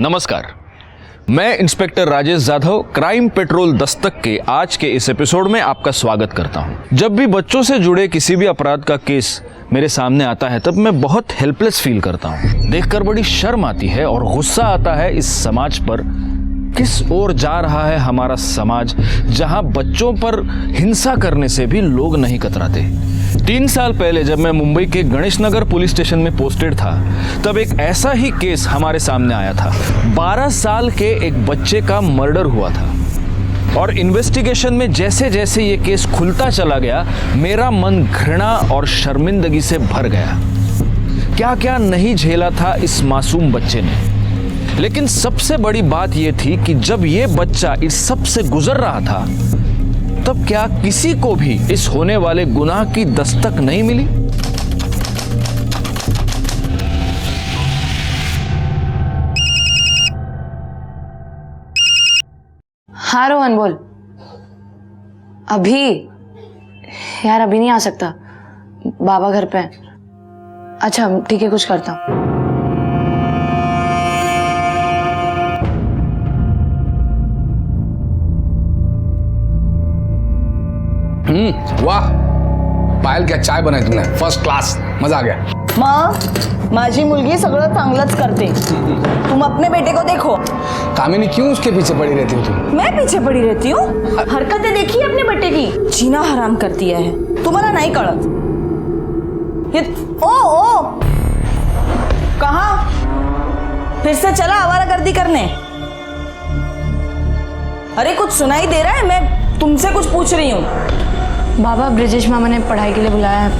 नमस्कार, मैं inspector Rajesh Jadhav crime petrol Dastak के आज के इस एपिसोड में आपका स्वागत करता हूं। जब भी बच्चों से जुड़े किसी भी अपराध का केस मेरे सामने आता है तब मैं बहुत हेल्पलेस फील करता हूं। देखकर बड़ी शर्म आती है और गुस्सा आता है इस समाज पर। किस ओर जा रहा है हमारा समाज, जहां बच्चों पर हिंसा करने से भी लोग नहीं कतराते। 3 साल पहले जब मैं मुंबई के गणेश नगर पुलिस स्टेशन में पोस्टेड था, तब एक ऐसा ही केस हमारे सामने आया था। 12 साल के एक बच्चे का मर्डर हुआ था और इन्वेस्टिगेशन में जैसे जैसे ये केस खुलता चला गया, मेरा मन घृणा और शर्मिंदगी से भर गया। क्या क्या नहीं झेला था इस मासूम बच्चे ने। लेकिन सबसे बड़ी बात यह थी कि जब ये बच्चा इस सब से गुजर रहा था, तब क्या किसी को भी इस होने वाले गुनाह की दस्तक नहीं मिली? हाँ रोहन बोल। अभी यार अभी नहीं आ सकता, बाबा घर पे है। अच्छा ठीक है, कुछ करता हूँ। वाह पायल, क्या चाय बनाई तुमने, फर्स्ट क्लास, मजा आ गया। माझी मुलगी सगळं चांगलंच करते, तुम अपने बेटे को देखो। कामिनी क्यों उसके पीछे पड़ी रहती हो तुम? मैं पीछे पड़ी रहती हूँ? हरकतें देखी अपने बेटे की, जीना हराम कर दिया है। तुम्हारा नहीं कळत ये। ओ कहाँ फिर से चला आवारागर्दी करने? अरे कुछ सुनाई दे रहा है? मैं तुमसे कुछ पूछ रही हूँ। बाबा ब्रिजेश मामा ने पढ़ाई के लिए बुलाया है,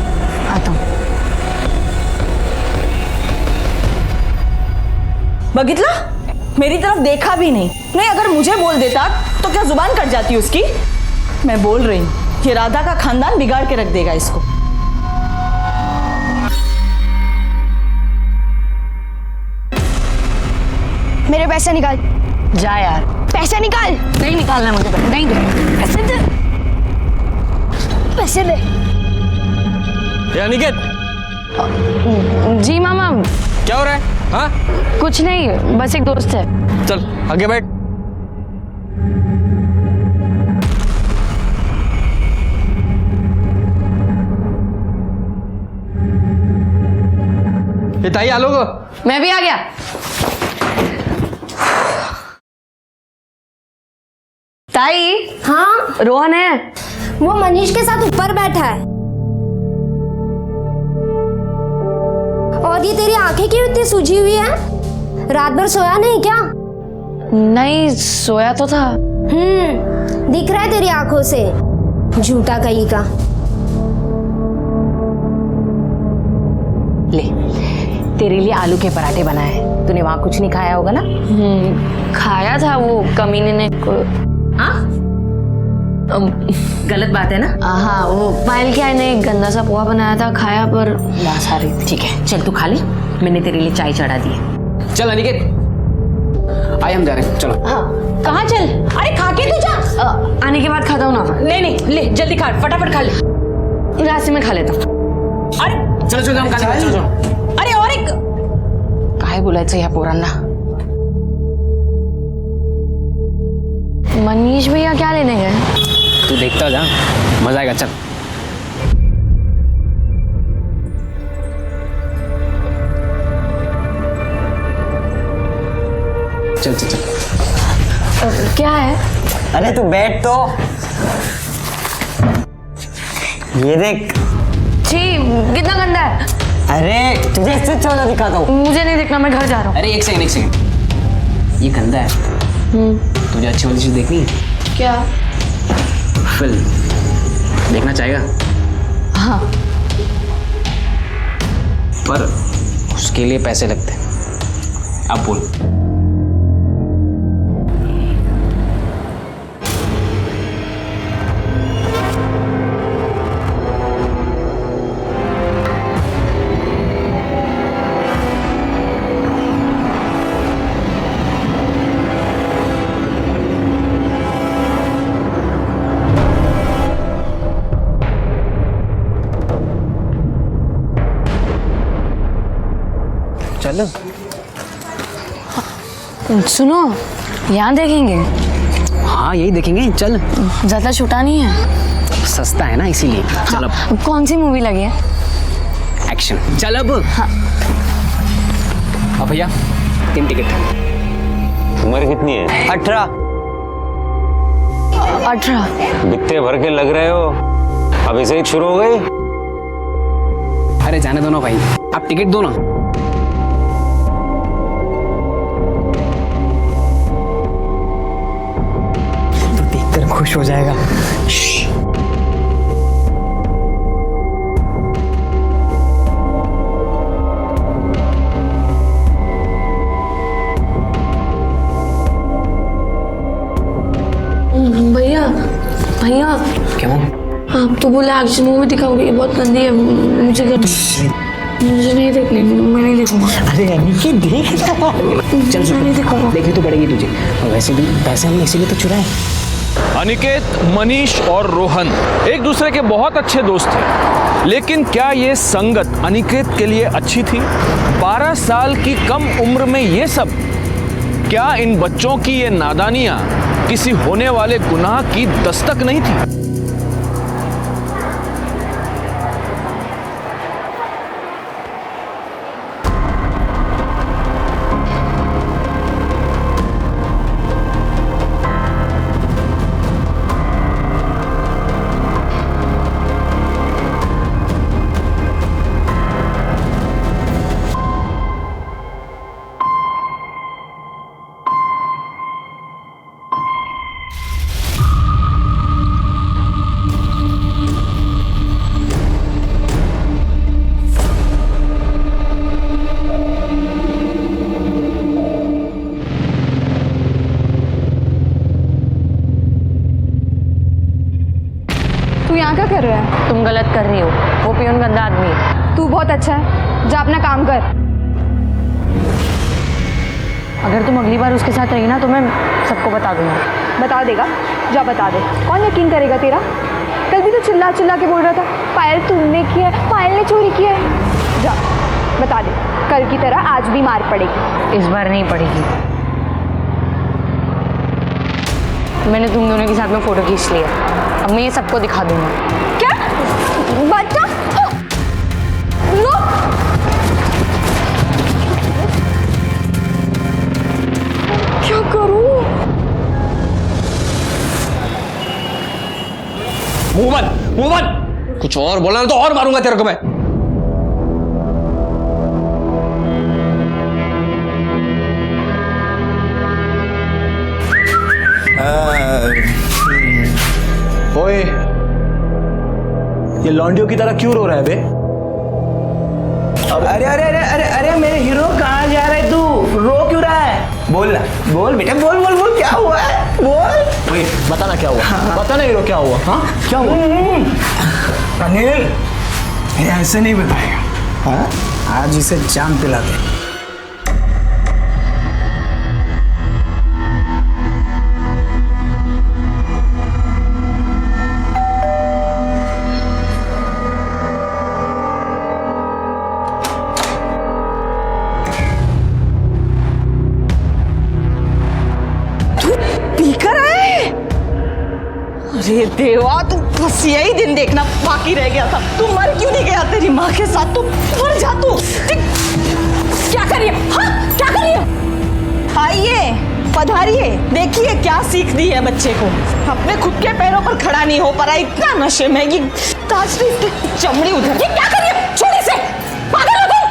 आता हूँ। बघितला, मेरी तरफ देखा भी नहीं। अगर मुझे बोल देता तो क्या जुबान कट जाती उसकी? मैं बोल रही हूँ कि राधा का खानदान बिगाड़ के रख देगा इसको। मेरे पैसे निकाल। जा यार, पैसे निकाल। नहीं निकालना मुझे, नहीं दे। पैसे दे, पैसे दे। अनिकेत, जी मामा। क्या हो रहा है? हाँ कुछ नहीं, बस एक दोस्त है। चल आगे बैठ। ये ताई आलो गो। मैं भी आ गया। ताई। हाँ रोहन है। वो मनीष के साथ ऊपर बैठा है। और ये तेरी आंखें क्यों इतनी सूजी हुई है? रात भर सोया नहीं क्या? नहीं सोया तो था। दिख रहा है तेरी आंखों से, झूठा कहीं का। ले, तेरे लिए आलू के पराठे बनाए हैं। तूने वहां कुछ नहीं खाया होगा ना? खाया था, वो कमीने ने हाँ, गलत बात है ना? हाँ, वो पायल क्या ने गंदा सा पोहा बनाया था, खाया पर बस आ रही। ठीक है चल तू खा ले, मैंने तेरे लिए चाय चढ़ा दी है। चल अनिकेत, आइए हम जा रहे हैं, चलो। हाँ कहाँ चल? अरे खा के तू जा। आने के बाद खाता हूँ ना। नहीं ले जल्दी खा, फटाफट खा ले। रास्ते में खा लेता हूँ। अरे चलो हम खा लेंगे, चलो। अरे और एक काय बोलायचं या पोरांना? मनीष भैया क्या लेने गए? तू देखता जा, मजा आएगा। चल चल चल चल। क्या है? अरे तू बैठ तो। ये देख। छी, कितना गंदा है। अरे तुझे इससे अच्छा वाला दिखाता हूँ। मुझे नहीं देखना, मैं घर जा रहा हूँ। अरे एक सेकंड, ये गंदा है। तुझे अच्छी वाली चीज देखनी है? क्या? फिल्म देखना चाहेगा? हाँ। पर उसके लिए पैसे लगते हैं। अब बोल। चलो। सुनो, यहाँ देखेंगे। हाँ यही देखेंगे, चल। ज्यादा छोटा नहीं है, सस्ता है ना इसीलिए। चल अब कौन सी मूवी लगी है? एक्शन। चल अब। हाँ। अब भैया 3 टिकट। उम्र कितनी है? 18। 18। बिकते भर के लग रहे हो, अब इसे ही शुरू हो गई। अरे जाने दो ना भाई, आप टिकट दो ना। तो देखकर खुश हो जाएगा। भैया भैया, क्यों? आप तो बोले एक्शन मूवी दिखाओगे, ये बहुत गंदी है, मुझे नहीं देखनी, मैं नहीं देखूंगा। अरे अनिकेत देख ना। चल मैं नहीं देखूंगा। देखनी तो पड़ेगी तुझे, और वैसे भी पैसे हमने इसीलिए तो चुराए। अनिकेत, मनीष और रोहन एक दूसरे के बहुत अच्छे दोस्त थे, लेकिन क्या ये संगत अनिकेत के लिए अच्छी थी? 12 साल की कम उम्र में ये सब? क्या इन बच्चों की ये नादानियां किसी होने वाले गुनाह की दस्तक नहीं थी? तू यहाँ क्या कर रहा है? तुम गलत कर रही हो, वो पियून गंदा आदमी है। तू बहुत अच्छा है, जा अपना काम कर। अगर तुम अगली बार उसके साथ रही ना तो मैं सबको बता दूंगा। बता देगा? जा बता दे, कौन यकीन करेगा तेरा? कल भी तो चिल्ला चिल्ला के बोल रहा था पायल तुमने किया है, पायल ने चोरी किया है। जा बता दे, कल की तरह आज भी मार पड़ेगी। इस बार नहीं पड़ेगी। मैंने तुम दोनों के साथ में फोटो खींच लिया, अब मैं ये सबको दिखा दूंगा। क्या बच्चा? लो क्या करूं? मुंह बंद। कुछ और बोला ना तो और मारूंगा तेरे को मैं। ओए, ये लॉन्डियो की तरह क्यों रो रहा है बे? अरे अरे अरे अरे अरे मेरे हीरो, कहाँ जा रहे तू? रो क्यों रहा है? बोल ना, बोल बेटा, बोल बोल बोल, क्या हुआ है? बोल। ओए, बता ना क्या हुआ। बता ना हीरो, क्या हुआ? हाँ, क्या हुआ? अनिल, ये ऐसे नहीं बताएगा। हाँ, आज इसे जाम पिला दे। अरे देवा, तू बस यही दिन देखना बाकी रह गया था। तू मर क्यों नहीं गया तेरी माँ के साथ? तू मर जा तू। क्या करिए? हाँ क्या करिए? आइए पधारिए, देखिए क्या सीख दी है बच्चे को। अपने खुद के पैरों पर खड़ा नहीं हो पा रहा, इतना नशे में। ये ताजरी चमड़ी उधर। ये क्या करिए? छोड़िए से, पागल हो तुम।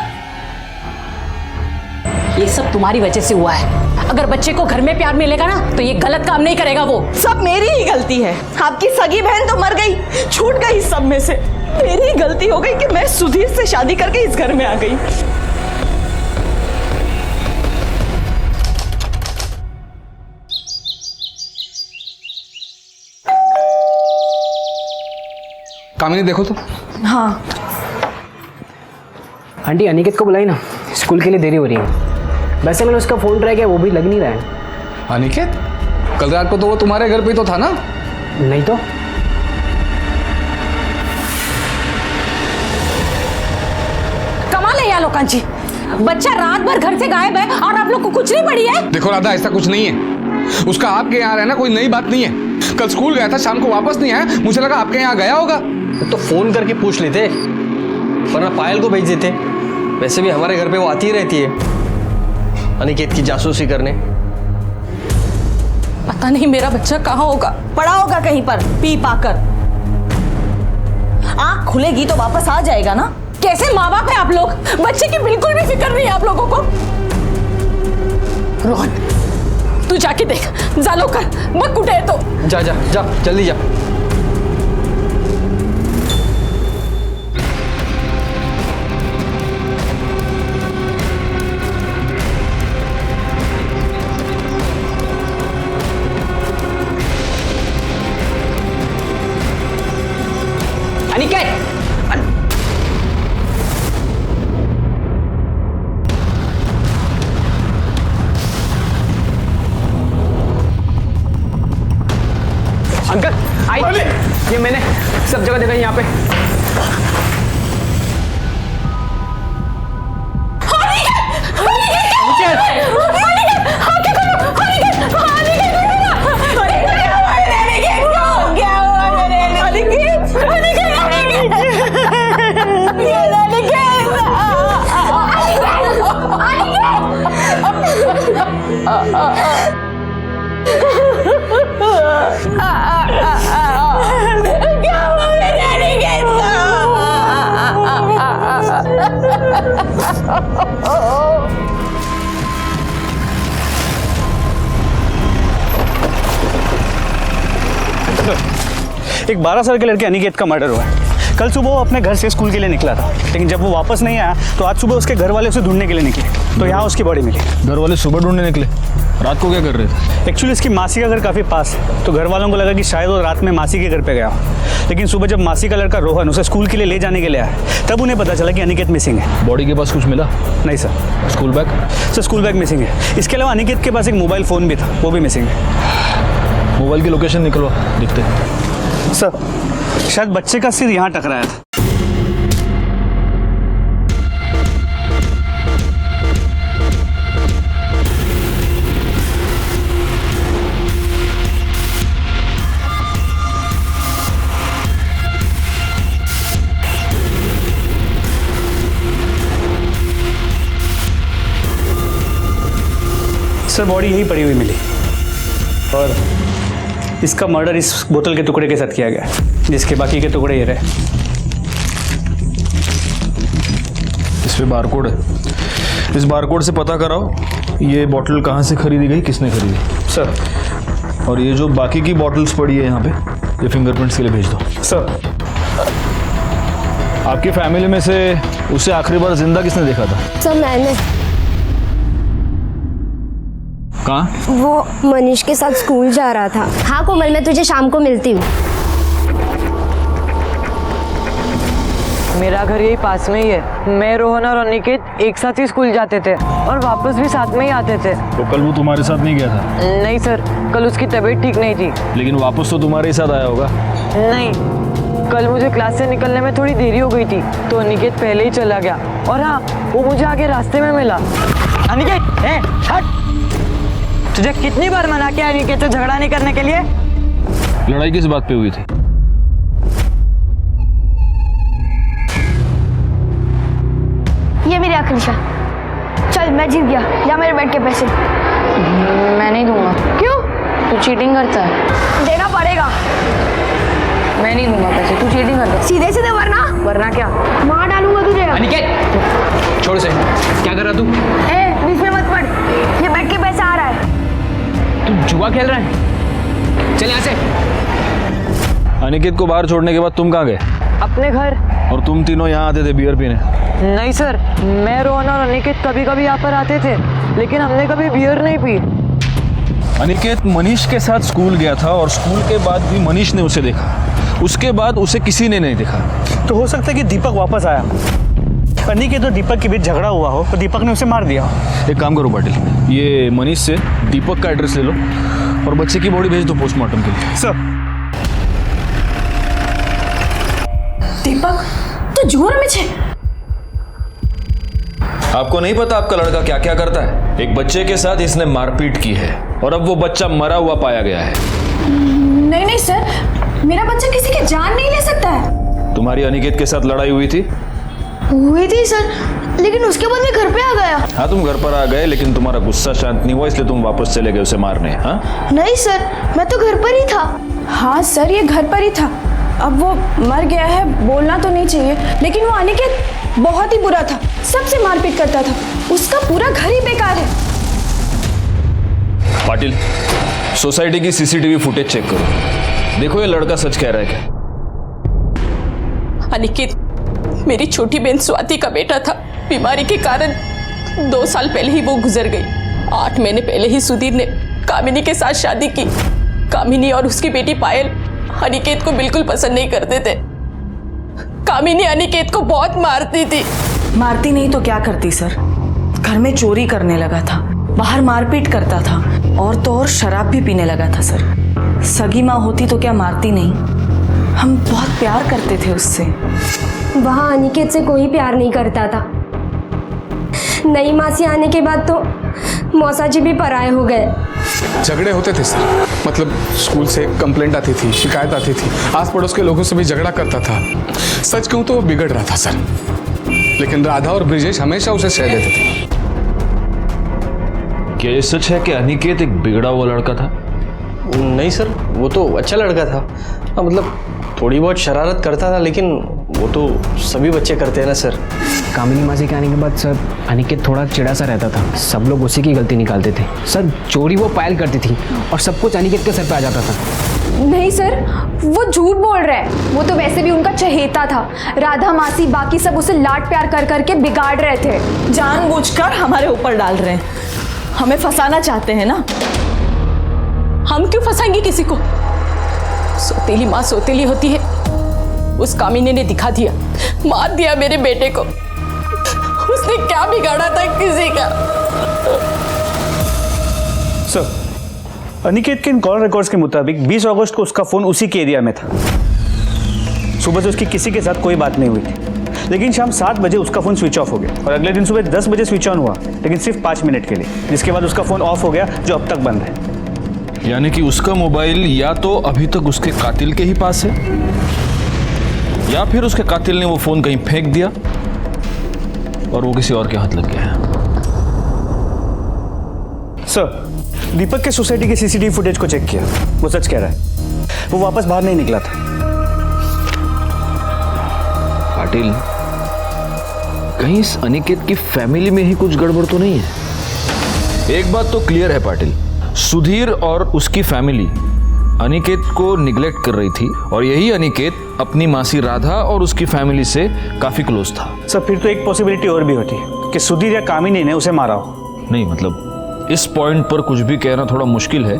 ये सब तुम्हारी वजह से हुआ है। अगर बच्चे को घर में प्यार मिलेगा ना तो ये गलत काम नहीं करेगा वो। सब मेरी ही गलती है। आपकी सगी बहन तो मर गई, छूट गई सब में से। मेरी ही गलती हो गई कि मैं सुधीर से शादी करके इस घर में आ गई। कामिनी देखो तो। हाँ आंटी, अनिकेत को बुलाई ना, स्कूल के लिए देरी हो रही है। वैसे मैंने उसका फोन ट्राई किया, वो भी लग नहीं रहा है। अनिकेत, कल रात को तो वो तुम्हारे घर पे तो था ना? नहीं तो। कमाल है यार लोकांची, बच्चा रात भर घर से गायब है और आप लोग को कुछ नहीं पड़ी है? देखो राधा, ऐसा कुछ नहीं है। उसका आपके यहाँ रहना कोई नई बात नहीं है। कल स्कूल गया था, शाम को वापस नहीं आया, मुझे लगा आपके यहाँ गया होगा। तो फोन करके पूछ लेते, वरना पायल को भेज देते। वैसे भी हमारे घर पे वो आती ही रहती है अनिकेत की जासूसी करने। पता नहीं मेरा बच्चा कहाँ होगा। पड़ा होगा कहीं पर पी पाकर। आँख खुलेगी तो वापस आ जाएगा ना। कैसे माँ बाप है आप लोग? बच्चे की बिल्कुल भी फिक्र नहीं है आप लोगों को। रोहन, तू जाके देख, जा लो कर, बक उठे है तो। जा जा जा, जल्दी जा। अनिकेत, अंकल आई, ये मैंने सब जगह देखा यहाँ पे। एक 12 साल के लड़के अनिकेत का मर्डर हुआ है। कल सुबह वो अपने घर से स्कूल के लिए निकला था, लेकिन जब वो वापस नहीं आया तो आज सुबह उसके घर वाले उसे ढूंढने के लिए निकले, तो यहाँ उसकी बॉडी मिली। घर वाले सुबह ढूंढने निकले? रात को क्या कर रहे थे? एक्चुअली इसकी मासी का घर काफ़ी पास है, तो घर वालों को लगा कि शायद वो रात में मासी के घर पे गया हो। लेकिन सुबह जब मासी का लड़का रोहन उसे स्कूल के लिए ले जाने के लिए आया, तब उन्हें पता चला कि अनिकेत मिसिंग है। बॉडी के पास कुछ मिला? नहीं sir. School bag? Sir school bag missing है। इसके अलावा अनिकेत के पास एक मोबाइल फ़ोन भी था, वो भी मिसिंग है। मोबाइल की लोकेशन निकलवा, दिखते हैं। सर शायद बच्चे का सिर यहाँ टकराया था। सर बॉडी यही पड़ी हुई मिली और इसका मर्डर इस बोतल के टुकड़े के साथ किया गया, जिसके बाकी के टुकड़े ये रहे। इस पे बारकोड है। इस बारकोड से पता कराओ ये बोतल कहाँ से खरीदी गई, किसने खरीदी। सर और ये जो बाकी की बॉटल्स पड़ी है यहाँ पे, ये फिंगरप्रिंट्स के लिए भेज दो। सर आपकी फैमिली में से उसे आखिरी बार जिंदा किसने देखा था? सर मैंने। कहाँ? वो मनीष के साथ स्कूल जा रहा था। हाँ कोमल, मैं तुझे शाम को मिलती हूँ। मेरा घर यही पास में ही है। मैं, रोहन और अनिकेत एक साथ ही स्कूल जाते थे और वापस भी साथ में ही आते थे। तो कल वो तुम्हारे साथ नहीं गया था? नहीं सर, कल उसकी तबीयत ठीक नहीं थी। लेकिन वापस तो तुम्हारे ही साथ आया होगा? नहीं, कल मुझे क्लास से निकलने में थोड़ी देरी हो गई थी, तो अनिकेत पहले ही चला गया। और हाँ, वो मुझे आगे रास्ते में मिला। अनिकेत, हट! तुझे कितनी बार मना किया अनिकेत से झगड़ा नहीं करने के लिए? लड़ाई किस बात पे हुई थी? ये मेरी आखिरी शर्त। चल मैं जीत गया, या मेरे बेड के पैसे। मैं नहीं दूंगा। क्यों? तू चीटिंग करता है। देना पड़ेगा। मैं नहीं दूंगा पैसे, तू चीटिंग करता है। सीधे सीधे वरना क्या? मार डालूंगा तुझे। अनिकेत छोड़ से, क्या कर रहा तू? बीच में मत पड़, ये बेड के पैसे आ रहा है। तू जुआ खेल रहा है? चल यहाँ से। अनिकेत को बाहर छोड़ने के बाद तुम कहाँ गए? अपने घर। और तुम तीनों यहाँ आते थे बियर पीने? नहीं सर, मैं, रोहन और अनिकेत कभी कभी यहाँ पर आते थे, लेकिन हमने कभी बियर नहीं पी। अनिकेत मनीष के साथ स्कूल गया था और स्कूल के बाद भी मनीष ने उसे देखा, उसके बाद उसे किसी ने नहीं देखा। तो हो सकता है कि दीपक वापस आया, अनिकेत और दीपक के बीच झगड़ा हुआ हो, तो दीपक ने उसे मार दिया हो। एक काम करो पाटिल, ये मनीष से दीपक का एड्रेस ले लो और बच्चे की बॉडी भेज दो पोस्टमार्टम के लिए। सर। दीपक, तू जुआ में छे? आपको नहीं पता आपका लड़का क्या क्या करता है? एक बच्चे के साथ इसने मारपीट की है और अब वो बच्चा मरा हुआ पाया गया है। नहीं नहीं सर, मेरा बच्चा किसी की जान नहीं ले सकता है। तुम्हारी अनिकेत के साथ लड़ाई हुई थी? हुई थी सर, लेकिन उसके बाद मैं घर पे आ गया। हाँ, तुम घर पर आ गए, लेकिन तुम्हारा गुस्सा शांत नहीं हुआ, इसलिए तुम वापस चले गए उसे मारने। हाँ नहीं सर, मैं तो घर पर ही था। हाँ सर, ये घर पर ही था। अब वो मर गया है, बोलना तो नहीं चाहिए, लेकिन वो अनिकेत बहुत ही बुरा था, सबसे मारपीट करता था। उसका पूरा घर ही बेकार है। पाटिल, सोसाइटी की सीसीटीवी फुटेज चेक करो, देखो ये लड़का सच कह रहा है क्या। अनिकेत मेरी छोटी बहन स्वाति का बेटा था। बीमारी के कारण 2 साल पहले ही वो गुजर गई। 8 महीने पहले ही सुधीर ने कामिनी के साथ शादी की। कामिनी और उसकी बेटी पायल अनिकेत को बिल्कुल पसंद नहीं करते थे। कामिनी अनिकेत को बहुत मारती थी। मारती नहीं तो क्या करती सर? घर में चोरी करने लगा था, बाहर मारपीट करता था, और तो और शराब भी पीने लगा था सर। सगी माँ होती तो क्या मारती नहीं? हम बहुत प्यार करते थे उससे। वहाँ अनिकेत से कोई प्यार नहीं करता था। नई मासी आने के बाद तो मौसा जी भी पराये हो गए। झगड़े होते थे सर, मतलब स्कूल से कंप्लेंट आती थी, शिकायत आती थी, आस पड़ोस के लोगों से भी झगड़ा करता था। सच कहूँ तो वो बिगड़ रहा था सर, लेकिन राधा और ब्रिजेश हमेशा उसे सह देते थे। क्या ये सच है कि अनिकेत एक बिगड़ा हुआ लड़का था? नहीं सर, वो तो अच्छा लड़का था। हाँ, मतलब थोड़ी बहुत शरारत करता था, लेकिन वो तो सभी बच्चे करते हैं ना सर। कामिनी मासी के आने के बाद सर अनिकेत थोड़ा चिड़ा सा रहता था। सब लोग उसी की गलती निकालते थे सर। चोरी वो पायल करती थी और सब कुछ अनिकेत के सर पे आ जाता था। नहीं सर, वो झूठ बोल रहा है। वो तो वैसे भी उनका चहेता था। राधा मासी बाकी सब उसे लाड प्यार कर करके बिगाड़ रहे थे। जानबूझकर हमारे ऊपर डाल रहे हैं, हमें फंसाना चाहते हैं ना। हम क्यों फंसाएंगे किसी को? सौतेली माँ सौतेली होती है। उस कामिनी ने दिखा दिया, मार दिया मेरे बेटे को। उसने क्या बिगाड़ा था किसी का? सर, अनिकेत के इन कॉल रिकॉर्ड्स के मुताबिक 20 अगस्त को उसका फोन उसी के एरिया में था। सुबह से उसकी किसी के साथ कोई बात नहीं हुई थी, लेकिन शाम 7 बजे उसका फोन स्विच ऑफ हो गया और अगले दिन सुबह 10 बजे स्विच ऑन हुआ, लेकिन सिर्फ 5 मिनट के लिए, जिसके बाद उसका फोन ऑफ हो गया, जो अब तक बंद है। यानी कि उसका मोबाइल या तो अभी तक उसके कातिल के ही पास है, या फिर उसके कातिल ने वो फोन कहीं फेंक दिया और वो किसी और के हाथ लग गया है। सर, दीपक के सोसाइटी के सीसीटीवी फुटेज को चेक किया, वो सच कह रहा है। वो वापस बाहर नहीं निकला था। पाटिल, कहीं इस अनिकेत की फैमिली में ही कुछ गड़बड़ तो नहीं है? एक बात तो क्लियर है पाटिल, सुधीर और उसकी फैमिली अनिकेत को निग्लेक्ट कर रही थी, और यही अनिकेत अपनी मासी राधा और उसकी फैमिली से काफी क्लोज था। सर, फिर तो एक पॉसिबिलिटी और भी होती है कि सुधीर या कामिनी ने उसे मारा हो। नहीं, मतलब इस पॉइंट पर कुछ भी कहना थोड़ा मुश्किल है।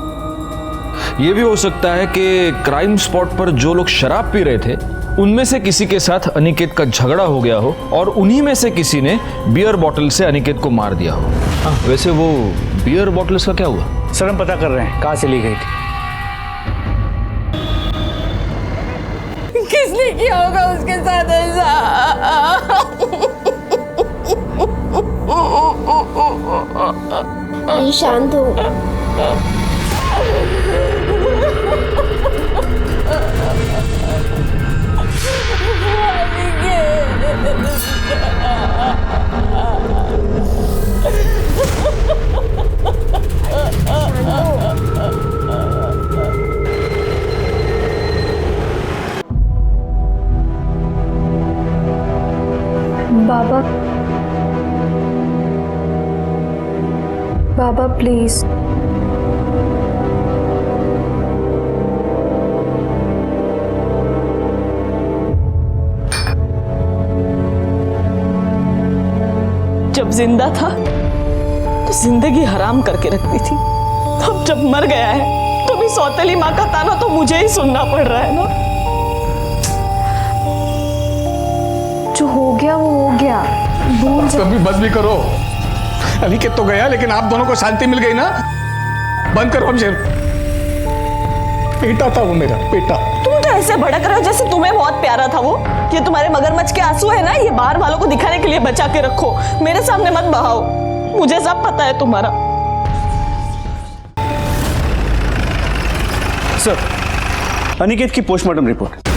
यह भी हो सकता है कि क्राइम स्पॉट पर जो लोग शराब पी रहे थे उनमें से किसी के साथ अनिकेत का झगड़ा हो गया हो और उन्हीं में से किसी ने बियर बॉटल से अनिकेत को मार दिया हो। हाँ, वैसे वो बियर बॉटल्स का क्या हुआ? सर, हम पता कर रहे हैं कहाँ से ली गई थी। किसने किया होगा उसके साथ ऐसा? शांत हो। बाबा, बाबा प्लीज। जब जिंदा था तो जिंदगी हराम करके रखती थी, अब जब मर गया है तो भी सौतेली माँ का ताना तो मुझे ही सुनना पड़ रहा है ना। जो हो गया वो हो गया, भूल जाओ। कभी बस भी करो। अनिकेत तो गया, लेकिन आप दोनों को शांति मिल गई ना। बंद करो अब। बेटा था वो, मेरा बेटा। तुम तो ऐसे भड़क रहे हो जैसे तुम्हें बहुत प्यारा था वो। ये तुम्हारे मगरमच्छ के आंसू है ना, ये बाहर वालों को दिखाने के लिए बचा के रखो, मेरे सामने मत बहाओ। मुझे सब पता है तुम्हारा। सर, अनिकेत की पोस्टमार्टम रिपोर्ट।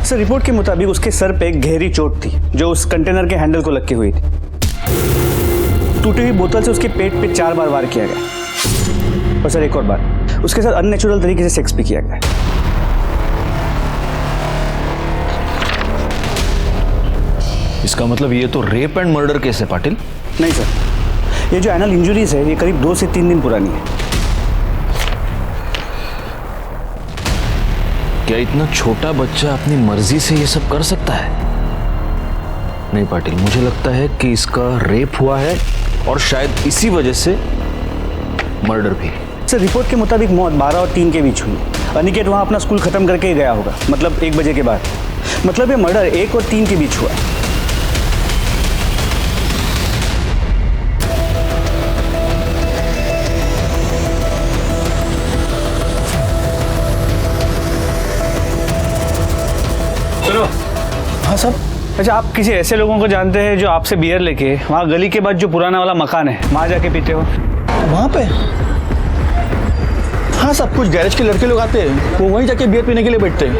सर, रिपोर्ट के मुताबिक उसके सर पे एक गहरी चोट थी जो उस कंटेनर के हैंडल को लग के हुई थी। टूटी हुई बोतल से उसके पेट पे 4 बार वार किया गया। और सर, एक और बात, उसके साथ अननेचुरल तरीके से सेक्स भी किया गया। इसका मतलब ये तो रेप एंड मर्डर केस है पाटिल। नहीं सर, ये जो एनल इंजुरीज है ये करीब 2 से 3 दिन पुरानी है। क्या इतना छोटा बच्चा अपनी मर्जी से ये सब कर सकता है? नहीं पाटिल, मुझे लगता है कि इसका रेप हुआ है और शायद इसी वजह से मर्डर भी। सर, रिपोर्ट के मुताबिक मौत 12 और 3 के बीच हुई। अनिकेत वहाँ अपना स्कूल खत्म करके ही गया होगा, मतलब 1 बजे के बाद। मतलब ये मर्डर 1 और 3 के बीच हुआ है। हाँ साहब। अच्छा, आप किसी ऐसे लोगों को जानते हैं जो आपसे बियर लेके वहाँ गली के बाद जो पुराना वाला मकान है वहाँ जाके पीते हो? वहाँ पे? हाँ साहब, कुछ गैरेज के लड़के लोग आते हैं, वो वहीं जाके बियर पीने के लिए बैठते हैं।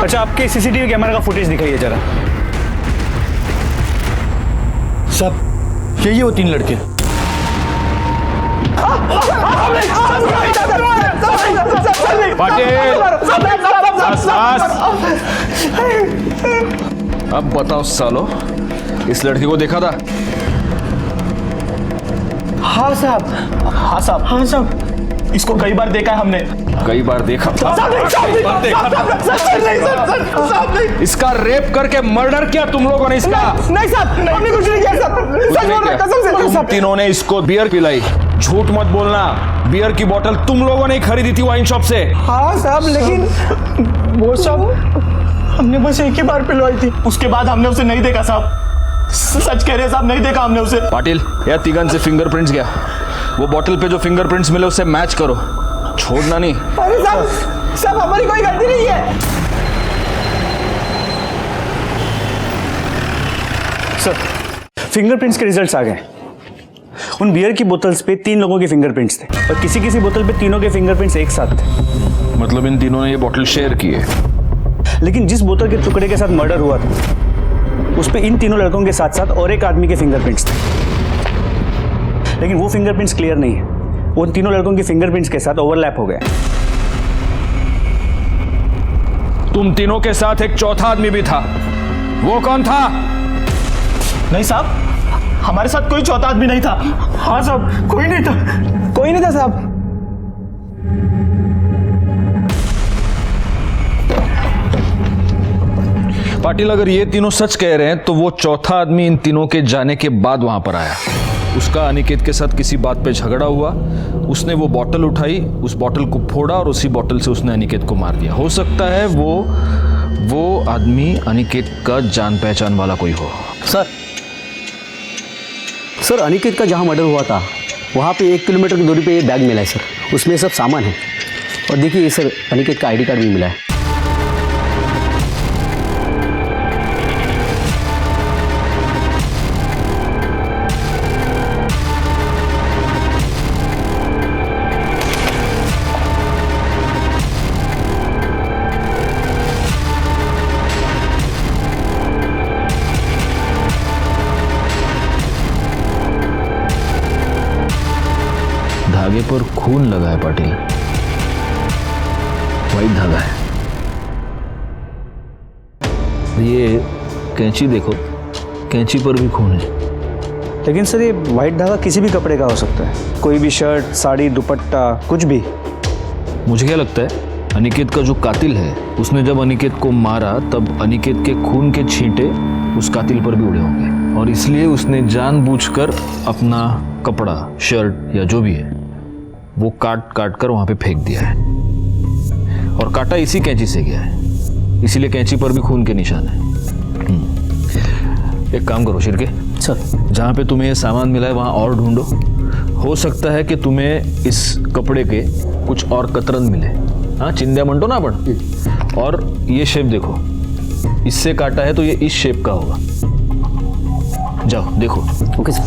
अच्छा, आपके सीसीटीवी कैमरा का फुटेज दिखाइए जरा। साहब, यही वो 3 लड़के। अब बताओ सालो, इस लड़की को देखा था? हाँ साहब, हाँ साहब, हाँ साहब, इसको कई बार देखा है हमने। कई बार देखा था? इसका रेप करके मर्डर किया तुम लोगों ने इसका? नहीं साहब, हमने कुछ नहीं किया साहब, सच बोल रहा, कसम से। तुम तीनों ने इसको बियर पिलाई। झूठ मत बोलना, बियर की बोतल तुम लोगों ने खरीदी थी वाइन शॉप से। हाँ साहब, लेकिन वो सब हमने बस एक ही बार पिलवाई थी, उसके बाद हमने उसे नहीं देखा साहब। सच कह रहे हैं साहब, नहीं देखा हमने उसे। पाटिल, या तिगन से फिंगरप्रिंट्स गया, वो बोतल पे जो फिंगरप्रिंट्स मिले उससे मैच करो, छोड़ना नहीं। अरे साहब, हमारी कोई गलती नहीं है। सर, फिंगरप्रिंट्स के रिजल्ट्स आ गए। उन बियर की बोतल्स पे 3 लोगों के फिंगरप्रिंट्स थे और किसी बोतल पे तीनों के फिंगरप्रिंट्स एक साथ थे। मतलब इन तीनों ने ये बोतल शेयर की है। लेकिन जिस बोतल के टुकड़े के साथ मर्डर हुआ था उस पे इन तीनों लड़कों के साथ साथ और एक आदमी के फिंगरप्रिंट्स थे, लेकिन वो फिंगरप्रिंट्स क्लियर नहीं है। उन तीनों लड़कों के फिंगरप्रिंट्स के साथ ओवरलैप हो गए। तुम तीनों के साथ एक चौथा आदमी भी था, वो कौन था? नहीं साहब, हमारे साथ कोई चौथा आदमी नहीं था। हाँ साहब, कोई नहीं था, कोई नहीं था साहब। पाटिल, अगर ये तीनों सच कह रहे हैं तो वो चौथा आदमी इन तीनों के जाने के बाद वहां पर आया। उसका अनिकेत के साथ किसी बात पे झगड़ा हुआ, उसने वो बोतल उठाई, उस बोतल को फोड़ा और उसी बोतल से उसने अनिकेत को मार दिया। हो सकता है वो आदमी अनिकेत का जान पहचान वाला कोई हो। सर, अनिकेत का जहाँ मर्डर हुआ था वहाँ पे 1 किलोमीटर की दूरी पे ये बैग मिला है सर, उसमें सब सामान है। और देखिए सर, अनिकेत का ID कार्ड भी मिला है। धागे पर खून लगा है पाटिल, वाइट धागा है। ये कैंची देखो, कैंची पर भी खून है। लेकिन सर, ये वाइट धागा किसी भी कपड़े का हो सकता है, कोई भी शर्ट, साड़ी, दुपट्टा, कुछ भी। मुझे क्या लगता है, अनिकेत का जो कातिल है उसने जब अनिकेत को मारा तब अनिकेत के खून के छींटे उस कातिल पर भी उड़े होंगे और इसलिए उसने जानबूझकर अपना कपड़ा, शर्ट या जो भी है वो काट कर वहां पे फेंक दिया है। और काटा इसी कैंची से गया है, इसीलिए कैंची पर भी खून के निशान है। एक काम करो शिरके सर, जहाँ पे तुम्हें ये सामान मिला है वहाँ और ढूंढो। हो सकता है कि तुम्हें इस कपड़े के कुछ और कतरन मिले। हाँ चिंध्या म्हणतो ना आपण। और ये शेप देखो, इससे काटा है तो ये इस शेप का होगा। जाओ देखो। Okay sir.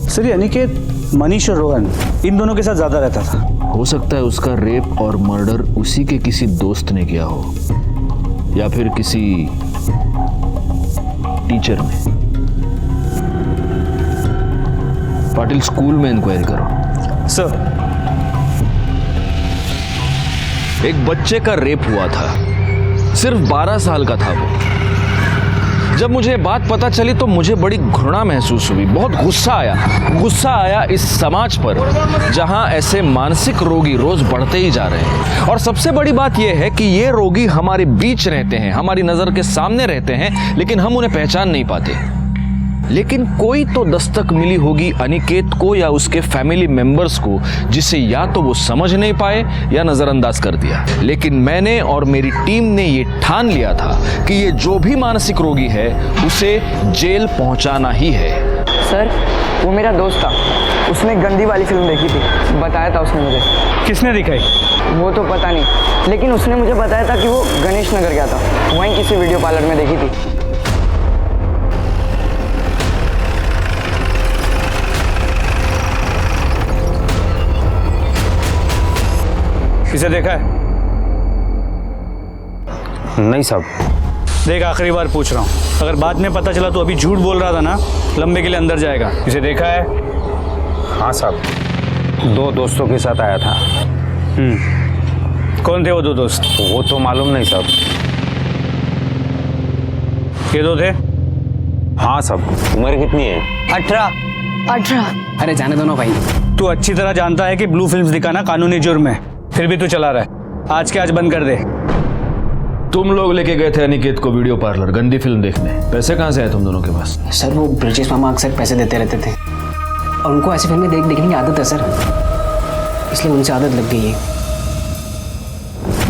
सर ये अनिकेत मनीष और रोहन इन दोनों के साथ ज्यादा रहता था। हो सकता है उसका रेप और मर्डर उसी के किसी दोस्त ने किया हो, या फिर किसी टीचर ने। पाटिल स्कूल में इंक्वायरी करो। सर एक बच्चे का रेप हुआ था, सिर्फ 12 साल का था वो। जब मुझे बात पता चली तो मुझे बड़ी घृणा महसूस हुई, बहुत गुस्सा आया इस समाज पर जहां ऐसे मानसिक रोगी रोज बढ़ते ही जा रहे हैं। और सबसे बड़ी बात यह है कि ये रोगी हमारे बीच रहते हैं, हमारी नजर के सामने रहते हैं, लेकिन हम उन्हें पहचान नहीं पाते। लेकिन कोई तो दस्तक मिली होगी अनिकेत को या उसके फैमिली मेंबर्स को, जिसे या तो वो समझ नहीं पाए या नजरअंदाज कर दिया। लेकिन मैंने और मेरी टीम ने ये ठान लिया था कि ये जो भी मानसिक रोगी है उसे जेल पहुंचाना ही है। सर वो मेरा दोस्त था, उसने गंदी वाली फिल्म देखी थी, बताया था उसने मुझे। किसने दिखाई? वो तो पता नहीं, लेकिन उसने मुझे बताया था कि वो गणेश नगर गया था, वहीं किसी वीडियो पार्लर में देखी थी। किसे देखा है? नहीं साहब। देख आखिरी बार पूछ रहा हूँ, अगर बाद में पता चला तो अभी झूठ बोल रहा था ना, लंबे के लिए अंदर जाएगा। किसे देखा है? हाँ साहब, 2 दोस्तों के साथ आया था। कौन थे वो 2 दोस्त? वो तो मालूम नहीं साहब। ये 2 थे? हाँ साहब। उम्र कितनी है? 18। अरे जाने दो ना भाई। तू अच्छी तरह जानता है कि ब्लू फिल्म्स दिखाना कानूनी जुर्म है, फिर भी तू चला रहा है। आज के आज बंद कर दे। तुम लोग लेके गए थे अनिकेत को वीडियो पार्लर गंदी फिल्म देखने, पैसे कहाँ से आए तुम दोनों के पास? सर वो ब्रिजेश मामा अक्सर पैसे देते रहते थे और उनको ऐसी फिल्में देखने की आदत है सर, इसलिए उनसे आदत लग गई है।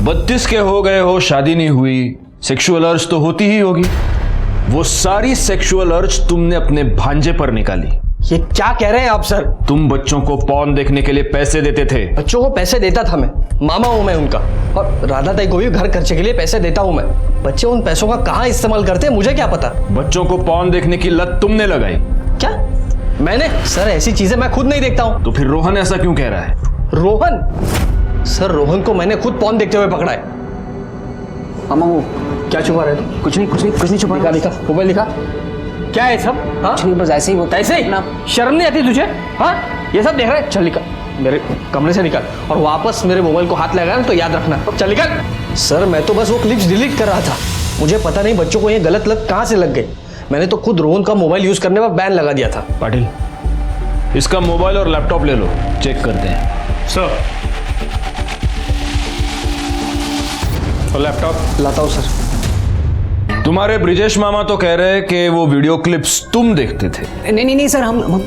32 के हो गए हो, शादी नहीं हुई, सेक्सुअल अर्ज तो होती ही होगी। वो सारी सेक्सुअल अर्ज तुमने अपने भांजे पर निकाली। ये क्या कह रहे हैं आप सर? तुम बच्चों को पॉर्न देखने के लिए पैसे देते थे। बच्चों को पैसे देता था मैं, मामा हूं मैं उनका, और राधा ताई को भी घर खर्चे के लिए पैसे देता हूं मैं। बच्चे उन पैसों का कहाँ इस्तेमाल करते हैं मुझे क्या पता। बच्चों को पॉर्न देखने की लत तुमने लगाई। क्या मैंने? सर ऐसी चीजें मैं खुद नहीं देखता हूं। तो फिर रोहन ऐसा क्यों कह रहा है? रोहन? सर रोहन को मैंने खुद पॉर्न देखते हुए पकड़ा है। मामा वो क्या छुपा रहे थे? कुछ नहीं छुपा। लिखा मोबाइल लिखा। क्या है सब? हाँ कुछ नहीं, बस ऐसे ही वो ऐसे ही ना। शर्म नहीं आती तुझे? हाँ ये सब देख रहा है? चल निकल, मेरे कमरे से निकल, और वापस मेरे मोबाइल को हाथ लगाया तो याद रखना। चल निकल। सर मैं तो बस वो क्लिप्स डिलीट कर रहा था, मुझे पता नहीं बच्चों को ये गलत लत कहाँ से लग गई। मैंने तो खुद रोहन का मोबाइल यूज करने पर बैन लगा दिया था। पाटिल इसका मोबाइल और लैपटॉप ले लो, चेक करते हैं। सर और लैपटॉप लाता हूँ सर। तुम्हारे ब्रिजेश मामा तो कह रहे हैं कि वो वीडियो क्लिप्स तुम देखते थे। नहीं सर, हम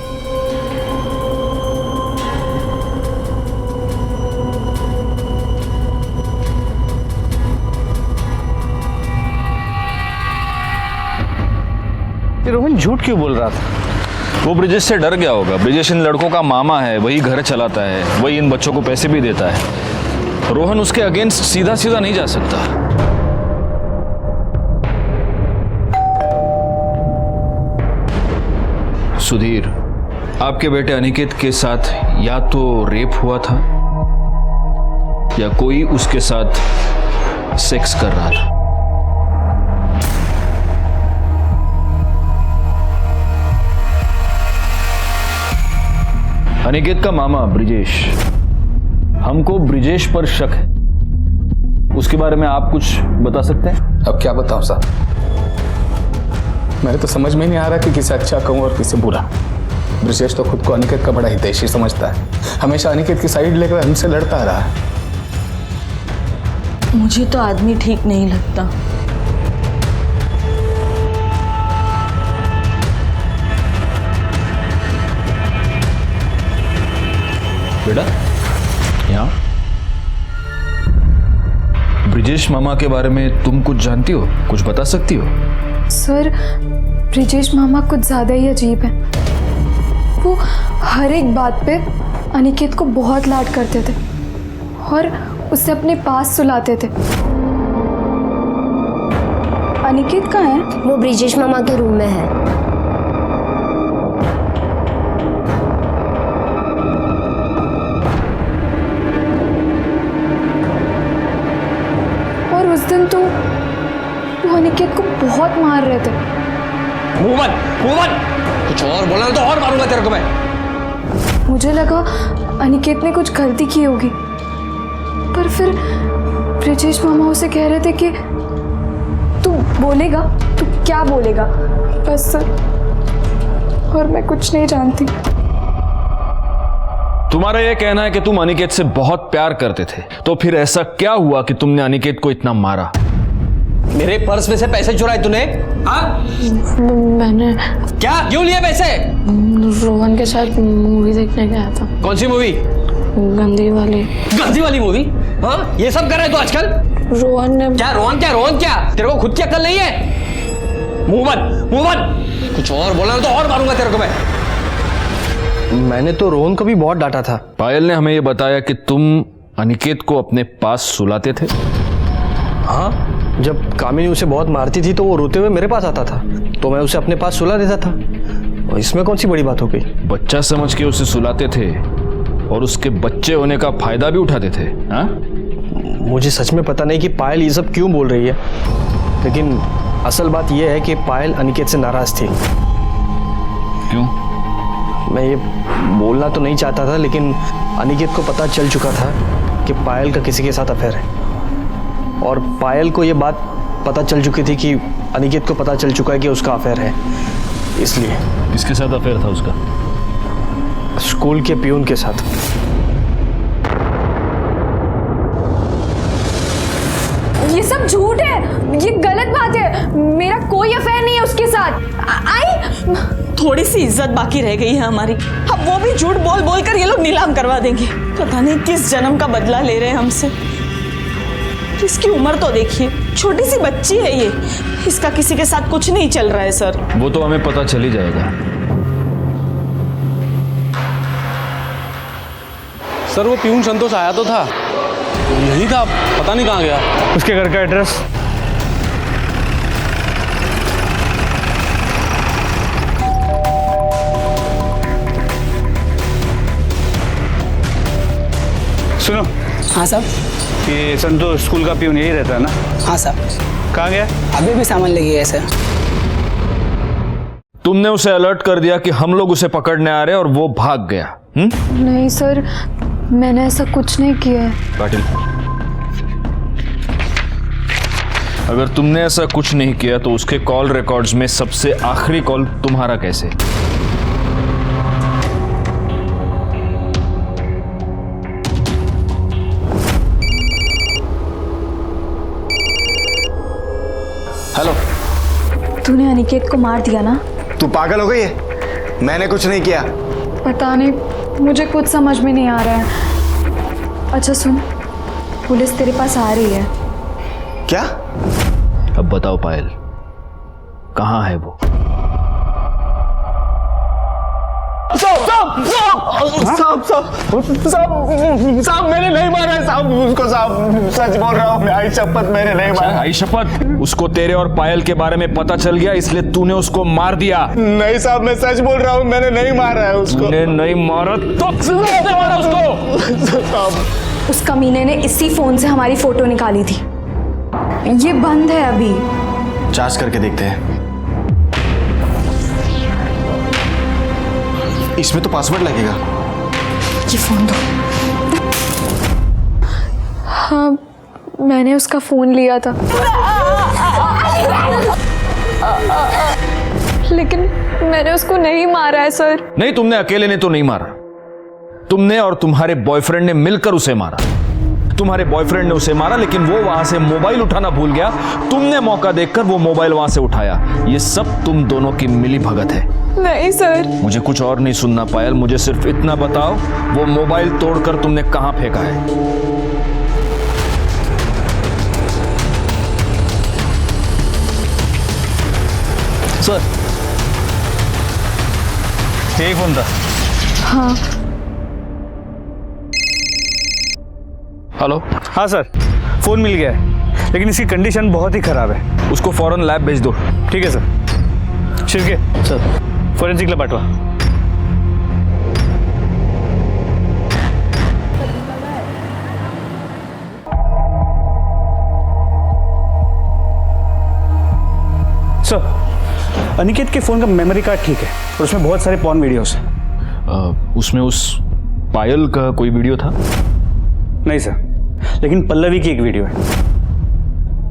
रोहन झूठ क्यों बोल रहा था? वो ब्रिजेश से डर गया होगा। ब्रिजेश इन लड़कों का मामा है, वही घर चलाता है, वही इन बच्चों को पैसे भी देता है। रोहन उसके अगेंस्ट सीधा सीधा नहीं जा सकता। सुधीर, आपके बेटे अनिकेत के साथ या तो रेप हुआ था या कोई उसके साथ सेक्स कर रहा था। अनिकेत का मामा ब्रिजेश, हमको ब्रिजेश पर शक है, उसके बारे में आप कुछ बता सकते हैं? अब क्या बताऊं साहब, मेरे तो समझ में नहीं आ रहा कि किसे अच्छा कहूं और किसे बुरा। ब्रिजेश तो खुद को अनिकेत का बड़ा हितैषी समझता है, हमेशा अनिकेत की साइड लेकर हमसे लड़ता रहा है। मुझे तो आदमी ठीक नहीं लगता। बेटा यहाँ ब्रिजेश मामा के बारे में तुम कुछ जानती हो, कुछ बता सकती हो? सर ब्रिजेश मामा कुछ ज़्यादा ही अजीब है। वो हर एक बात पे अनिकेत को बहुत लाड करते थे। और उसे अपने पास सुलाते थे। अनिकेत कहाँ है? वो ब्रिजेश मामा के रूम में है। और उस दिन तो वो अनिकेत को बहुत मार रहे थे। मुंह बंद। कुछ और बोला तो और मारूंगा तेरे को मैं। मुझे लगा अनिकेत ने कुछ गलती की होगी, पर फिर ब्रिजेश मामा उसे कह रहे थे कि तू बोलेगा, तू क्या बोलेगा बस, और मैं कुछ नहीं जानती। तुम्हारा यह कहना है कि तुम अनिकेत से बहुत प्यार करते थे, तो फिर ऐसा क्या हुआ कि तुमने अनिकेत को इतना मारा? मेरे पर्स में से पैसे चुराए तूने? हाँ? मैंने क्या? क्यों लिए पैसे? रोहन के साथ मूवी देखने गया था। कौन सी मूवी? गंदी वाली मूवी? हाँ? ये सब कर रहे तू आजकल? रोहन ने रोहन क्या? तेरे को खुद की अक्ल नहीं है? मुंह बंद। कुछ और बोला तो और मारूंगा तेरे को मैं। मैंने तो रोहन को भी बहुत डांटा था। पायल ने हमें यह बताया कि तुम अनिकेत को अपने पास सुलाते थे। हाँ, जब कामिनी उसे बहुत मारती थी तो वो रोते हुए मेरे पास आता था, तो मैं उसे अपने पास सुला देता था। और इसमें कौन सी बड़ी बात हो गई? बच्चा समझ के उसे सुलाते थे और उसके बच्चे होने का फायदा भी उठाते थे। हाँ? मुझे सच में पता नहीं कि पायल ये सब क्यों बोल रही है, लेकिन असल बात यह है कि पायल अनिकेत से नाराज थी। क्यों? मैं ये बोलना तो नहीं चाहता था, लेकिन अनिकेत को पता चल चुका था कि पायल का किसी के साथ अफेयर है, और पायल को ये बात पता चल चुकी थी कि अनिकेत को पता चल चुका है कि उसका अफेयर है। इसलिए। किसके साथ अफेयर था उसका? स्कूल के पियून के साथ। ये सब झूठ है, ये गलत बात है। मेरा कोई अफेयर नहीं है उसके साथ। आई थोड़ी सी इज्जत बाकी रह गई है हमारी, अब वो भी झूठ बोल बोल कर ये लोग नीलाम करवा देंगे। पता नहीं किस जन्म का बदला ले रहे हैं हमसे। इसकी उम्र तो देखिए, छोटी सी बच्ची है ये। इसका किसी के साथ कुछ नहीं चल रहा है सर। वो तो हमें पता चल ही जाएगा। सर वो पियून संतोष आया तो था, यही था, पता नहीं कहाँ गया। उसके घर का एड्रेस? सुनो। हाँ साहब। ये संतोष स्कूल का पियून यही रहता है ना? हाँ साहब। कहाँ गया? अभी भी सामान लेके गए सर। तुमने उसे अलर्ट कर दिया कि हम लोग उसे पकड़ने आ रहे हैं और वो भाग गया। नहीं सर, मैंने ऐसा कुछ नहीं किया है। पाटिल, अगर तुमने ऐसा कुछ नहीं किया तो उसके कॉल रिकॉर्ड्स में सबसे आखिरी कॉल तुम्हारा कैसे? हेलो। तूने अनिकेत को मार दिया ना? तू पागल हो गई है? मैंने कुछ नहीं किया। पता नहीं, मुझे कुछ समझ में नहीं आ रहा है। अच्छा सुन, पुलिस तेरे पास आ रही है। क्या? अब बताओ पायल, कहाँ है वो? साहब मैंने नहीं मारा है साहब उसको। साहब सच बोल रहा हूँ मैं, आई शपथ मैंने नहीं मारा। आई शपथ? उसको तेरे और पायल के बारे में पता चल गया इसलिए तूने उसको मार दिया? नहीं साहब मैं सच बोल रहा हूँ, मैंने नहीं मारा है उसको। तूने नहीं मारा तो किसने मारा उसको? साहब उस कमीने ने इसी फोन से हमारी फोटो निकाली थी। ये बंद है अभी। जांच करके देखते हैं। इसमें तो पासवर्ड लगेगा। ये फोन दो। हाँ, मैंने उसका फोन लिया था, लेकिन मैंने उसको नहीं मारा है सर। नहीं, तुमने अकेले ने तो नहीं मारा, तुमने और तुम्हारे बॉयफ्रेंड ने मिलकर उसे मारा। तुम्हारे बॉयफ्रेंड ने उसे मारा, लेकिन वो वहां से मोबाइल उठाना भूल गया। तुमने मौका देखकर वो मोबाइल वहां से उठाया। ये सब तुम दोनों की मिली भगत है। नहीं सर। मुझे कुछ और नहीं सुनना पायल, मुझे सिर्फ इतना बताओ, वो मोबाइल तोड़कर तुमने कहां फेंका है? सर यही फोन था। हाँ। हेलो। हाँ सर, फ़ोन मिल गया है, लेकिन इसकी कंडीशन बहुत ही ख़राब है। उसको फौरन लैब भेज दो। ठीक है सर। शिर्के सर, फॉरेंसिकला पाठवा। सर, अनिकेत के फ़ोन का मेमोरी कार्ड ठीक है और उसमें बहुत सारे पॉर्न वीडियोस हैं। उसमें उस पायल का कोई वीडियो था? नहीं सर, लेकिन पल्लवी की एक वीडियो है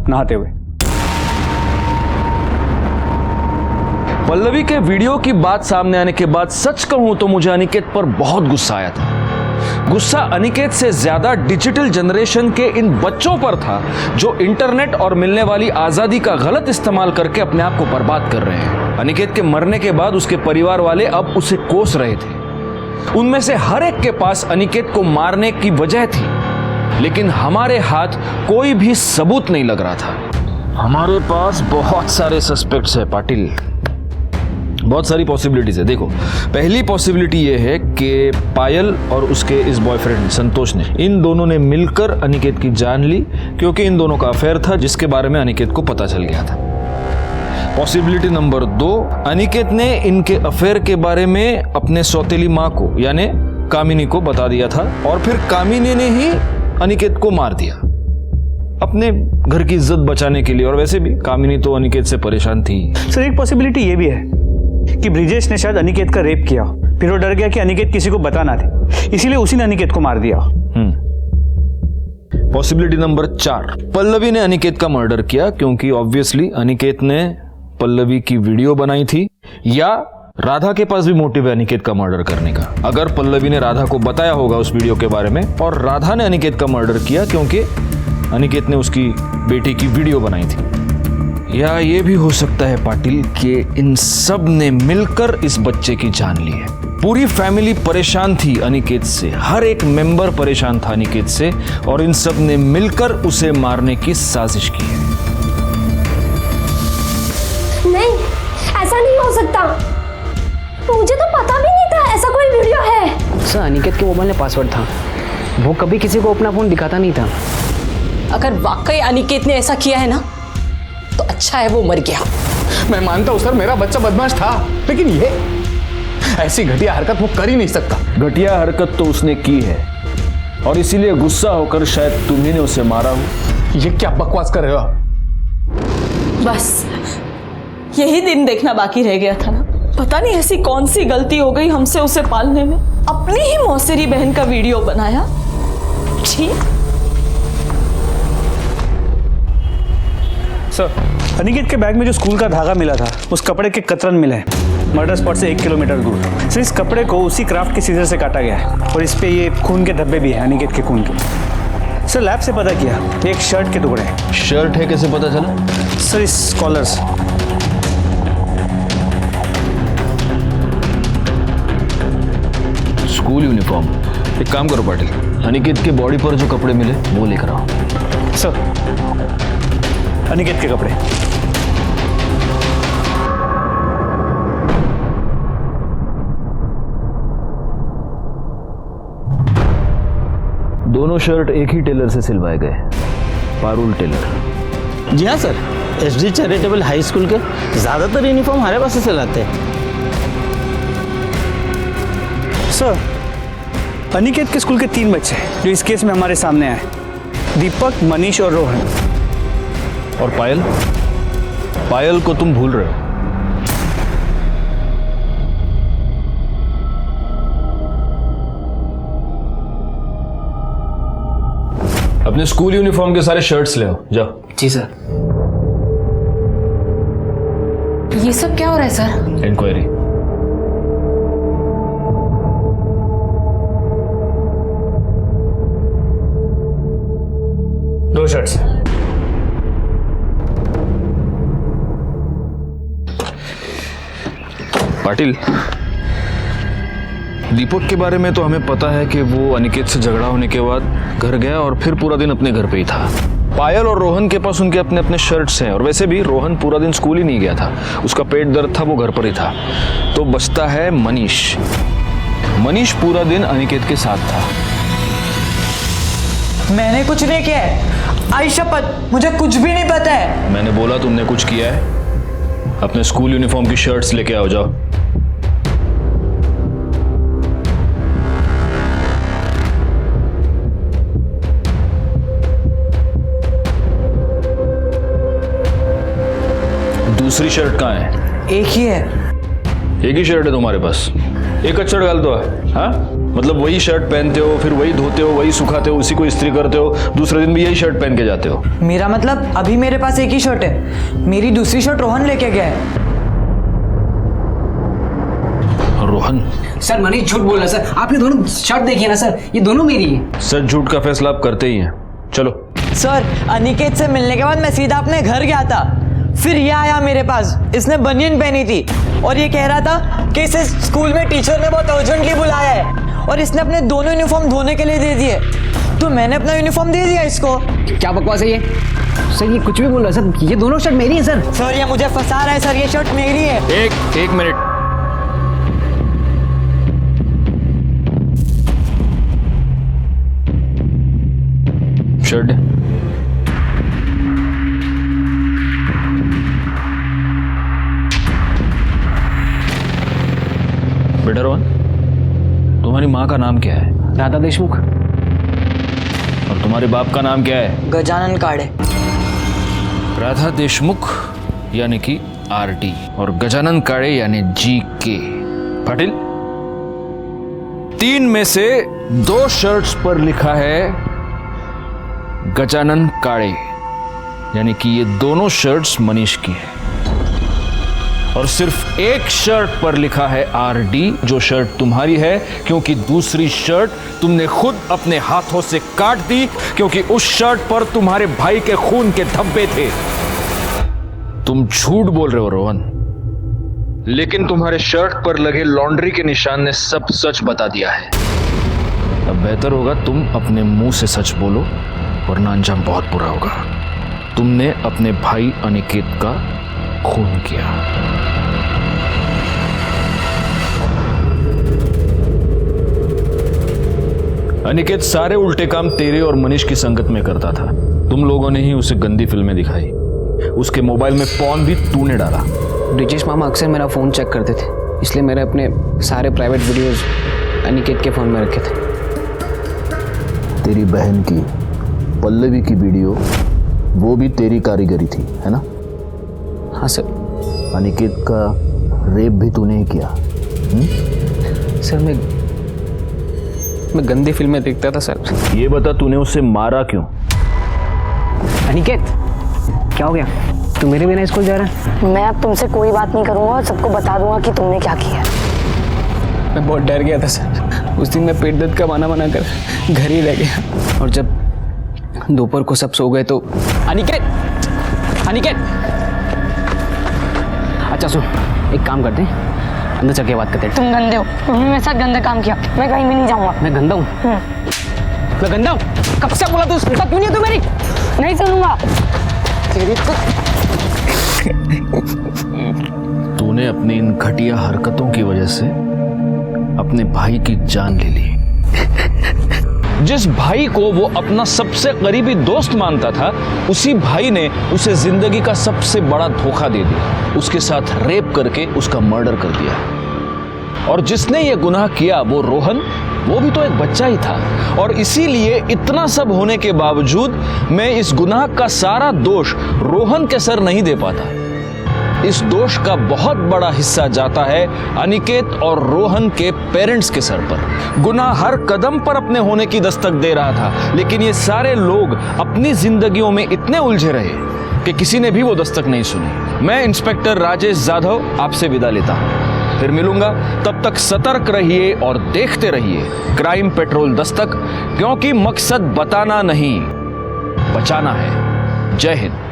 नहाते हुए। पल्लवी के वीडियो की बात सामने आने के बाद सच कहूं तो मुझे अनिकेत पर बहुत गुस्सा आया था। गुस्सा अनिकेत से ज्यादा डिजिटल जनरेशन के इन बच्चों पर था जो इंटरनेट और मिलने वाली आजादी का गलत इस्तेमाल करके अपने आप को बर्बाद कर रहे हैं। अनिकेत के मरने के बाद उसके परिवार वाले अब उसे कोस रहे थे। उनमें से हर एक के पास अनिकेत को मारने की वजह थी, लेकिन हमारे हाथ कोई भी सबूत नहीं लग रहा था। हमारे पास बहुत सारे सस्पेक्ट्स है पाटिल, बहुत सारी पॉसिबिलिटीज है। देखो, पहली पॉसिबिलिटी ये है कि पायल और उसके इस बॉयफ्रेंड संतोष ने, इन दोनों ने मिलकर अनिकेत की जान ली, क्योंकि इन दोनों का अफेयर था जिसके बारे में अनिकेत को पता चल गया था। पॉसिबिलिटी नंबर 2, अनिकेत ने इनके अफेयर के बारे में अपने सौतेली माँ को यानी कामिनी को बता दिया था और फिर कामिनी ने ही अनिकेत को मार दिया अपने घर की इज्जत बचाने के लिए। और वैसे भी कामिनी तो अनिकेत से परेशान थी। सर, एक पॉसिबिलिटी ये भी है कि ब्रिजेश ने शायद अनिकेत का रेप किया, फिर वो डर गया कि अनिकेत किसी को बताना दे, इसीलिए उसी ने अनिकेत को मार दिया। पॉसिबिलिटी नंबर 4, पल्लवी ने अनिकेत का मर्डर किया, क्योंकि ऑब्वियसली अनिकेत ने पल्लवी की वीडियो बनाई थी, या राधा के पास भी मोटिव है अनिकेत का मर्डर करने का। अगर पल्लवी ने राधा को बताया होगा उस वीडियो के बारे में और राधा ने अनिकेत का मर्डर किया क्योंकि अनिकेत ने उसकी बेटी की वीडियो बनाई थी। या ये भी हो सकता है पाटिल कि इन सब ने मिलकर इस बच्चे की जान ली है। पूरी फैमिली परेशान थी अनिकेत से, हर एक मेंबर परेशान था अनिकेत से, और इन सब ने मिलकर उसे मारने की साजिश की है। नहीं, ऐसा नहीं हो सकता। मुझे तो पता भी नहीं था ऐसा कोई वीडियो है। सर, अनिकेत के मोबाइल में पासवर्ड था, वो कभी किसी को अपना फोन दिखाता नहीं था। अगर वाकई अनिकेत ने ऐसा किया है ना, तो अच्छा है वो मर गया। मैं मानता हूं सर, मेरा बच्चा बदमाश था, लेकिन ये ऐसी घटिया हरकत वो कर ही नहीं सकता। घटिया हरकत तो उसने की है और इसीलिए गुस्सा होकर शायद तुम्ही ने उसे मारा हो। ये क्या बकवास कर रहे हो आप? बस यही दिन देखना बाकी रह गया था ना। पता नहीं ऐसी कौन सी गलती हो गई हमसे उसे पालने में। अपनी ही मौसेरी बहन का वीडियो बनाया। छी। सर, अनिकेत के बैग में जो स्कूल का धागा मिला था, उस कपड़े के कतरन मिले हैं मर्डर स्पॉट से 1 किलोमीटर दूर। सर, इस कपड़े को उसी क्राफ्ट के सीजर से काटा गया है और इस पे ये खून के धब्बे भी हैं, अनिकेत के खून के। सर, लैब से पता किया, एक शर्ट के टुकड़े हैं। शर्ट है, कैसे पता चला? सर, इस कॉलर्स। School uniform. एक काम करो पाटिल, अनिकेत के बॉडी पर जो कपड़े मिले वो लेकर आओ। सर, अनिकेत के कपड़े। दोनों शर्ट एक ही टेलर से सिलवाए गए, पारुल टेलर। जी हाँ sir, SD charitable high school के ज्यादातर यूनिफॉर्म हमारे पास से सिलाते हैं। सर, अनिकेत के स्कूल के 3 बच्चे जो इस केस में हमारे सामने आए, दीपक, मनीष और रोहन। और पायल? पायल को तुम भूल रहे हो। अपने स्कूल यूनिफॉर्म के सारे शर्ट्स ले आओ, जाओ। जी सर। ये सब क्या हो रहा है सर? इंक्वायरी। दो शर्ट्स। पाटिल, दीपक के बारे में तो हमें पता है कि वो अनिकेत से झगड़ा होने के बाद घर गया और फिर पूरा दिन अपने घर पे ही था। पायल और रोहन के पास उनके अपने अपने शर्ट्स हैं, और वैसे भी रोहन पूरा दिन स्कूल ही नहीं गया था, उसका पेट दर्द था, वो घर पर ही था। तो बचता है मनीष। मनीष पूरा दिन अनिकेत के साथ था। मैंने कुछ नहीं किया है, आई शपथ मुझे कुछ भी नहीं पता है। मैंने बोला तुमने कुछ किया है। अपने स्कूल यूनिफॉर्म की शर्ट्स लेके आओ, जाओ। दूसरी शर्ट कहाँ है? एक ही है। एक ही शर्ट है तुम्हारे पास? एक शर्ट डाल दो। हाँ, मतलब वही शर्ट पहनते हो, फिर वही धोते हो, वही सुखाते हो, उसी को इस्त्री करते हो, दूसरे दिन भी यही शर्ट पहन के जाते हो। मेरा मतलब अभी मेरे पास एक ही शर्ट है, मेरी दूसरी शर्ट रोहन लेके गया है। रोहन? सर मनीष झूठ बोल रहा है सर, आपने दोनों शर्ट देखी है ना सर, ये दोनों मेरी है। सच झूठ का फैसला आप करते ही हैं। चलो। सर अनिकेत से मिलने के बाद मैं सीधा अपने घर गया था, फिर ये आया मेरे पास, इसने बनियन पहनी थी और ये कह रहा था कि इसे स्कूल में टीचर ने बहुत अर्जेंटली बुलाया है और इसने अपने दोनों यूनिफॉर्म धोने के लिए दे दिए, तो मैंने अपना यूनिफॉर्म दे दिया इसको। क्या बकवास है ये? सर ये कुछ भी बोल रहा है सर, ये दोनों शर्ट मेरी है सर। सर ये मुझे फंसा रहा है सर, ये शर्ट मेरी है। एक मिनट। शर्ट बेटा रोहन, तुम्हारी माँ का नाम क्या है? राधा देशमुख। और तुम्हारे बाप का नाम क्या है? गजानन काड़े। राधा देशमुख यानी कि RD और गजानन काड़े यानी GK। पाटिल, 3 में से 2 शर्ट्स पर लिखा है गजानन काड़े, यानी कि ये दोनों शर्ट्स मनीष की है। और सिर्फ एक शर्ट पर लिखा है RD, जो शर्ट तुम्हारी है, क्योंकि दूसरी शर्ट तुमने खुद अपने हाथों से काट दी, क्योंकि उस शर्ट पर तुम्हारे भाई के खून के धब्बे थे। तुम झूठ बोल रहे हो रोहन, लेकिन तुम्हारे शर्ट पर लगे लॉन्ड्री के निशान ने सब सच बता दिया है। अब बेहतर होगा तुम अपने मुंह से सच बोलो, वरना अंजाम बहुत बुरा होगा। तुमने अपने भाई अनिकेत का खून किया। अनिकेत सारे उल्टे काम तेरे और मनीष की संगत में करता था। तुम लोगों ने ही उसे गंदी फिल्में दिखाई, उसके मोबाइल में पॉर्न भी तूने डाला। ब्रिजेश मामा अक्सर मेरा फ़ोन चेक करते थे, इसलिए मैंने अपने सारे प्राइवेट वीडियोस अनिकेत के फ़ोन में रखे थे। तेरी बहन की पल्लवी की वीडियो, वो भी तेरी कारीगरी थी, है ना? हाँ सर। अनिकेत का रेप भी तूने ही किया? सर मैं गंदी फिल्में देखता था सर। ये बता, तूने उसे मारा क्यों? अनिकेत क्या हो गया? तू मेरे बिना स्कूल जा रहा है? मैं अब तुमसे कोई बात नहीं करूंगा और सबको बता दूंगा कि तुमने क्या किया। मैं बहुत डर गया था सर। उस दिन मैं पेट दर्द का बहाना बनाकर घर ही रह गया, और जब दोपहर को सब सो गए तो अनिकेत अच्छा सुन, एक काम करते हैं, अंदर चल के बात करते हैं। तुम गंदे हो, तुमने मेरे साथ गंदा काम किया, मैं कहीं भी नहीं जाऊंगा। मैं गंदा हूँ? मैं गंदा हूँ? कब से बोला तू सुनता क्यों नहीं है तू मेरी? नहीं सुनूंगा। तेरी तूने अपनी इन घटिया हरकतों की वजह से अपने भाई की जान ले ली। जिस भाई को वो अपना सबसे करीबी दोस्त मानता था, उसी भाई ने उसे जिंदगी का सबसे बड़ा धोखा दे दिया, उसके साथ रेप करके उसका मर्डर कर दिया। और जिसने ये गुनाह किया वो रोहन, वो भी तो एक बच्चा ही था। और इसीलिए इतना सब होने के बावजूद मैं इस गुनाह का सारा दोष रोहन के सर नहीं दे पाता। इस दोष का बहुत बड़ा हिस्सा जाता है अनिकेत और रोहन के पेरेंट्स के सर पर। गुनाह हर कदम पर अपने होने की दस्तक दे रहा था, लेकिन ये सारे लोग अपनी जिंदगियों में इतने उलझे रहे कि किसी ने भी वो दस्तक नहीं सुनी। मैं इंस्पेक्टर राजेश जाधव आपसे विदा लेता हूं, फिर मिलूंगा। तब तक सतर्क रहिए और देखते रहिए क्राइम पेट्रोल दस्तक, क्योंकि मकसद बताना नहीं, बचाना है। जय हिंद।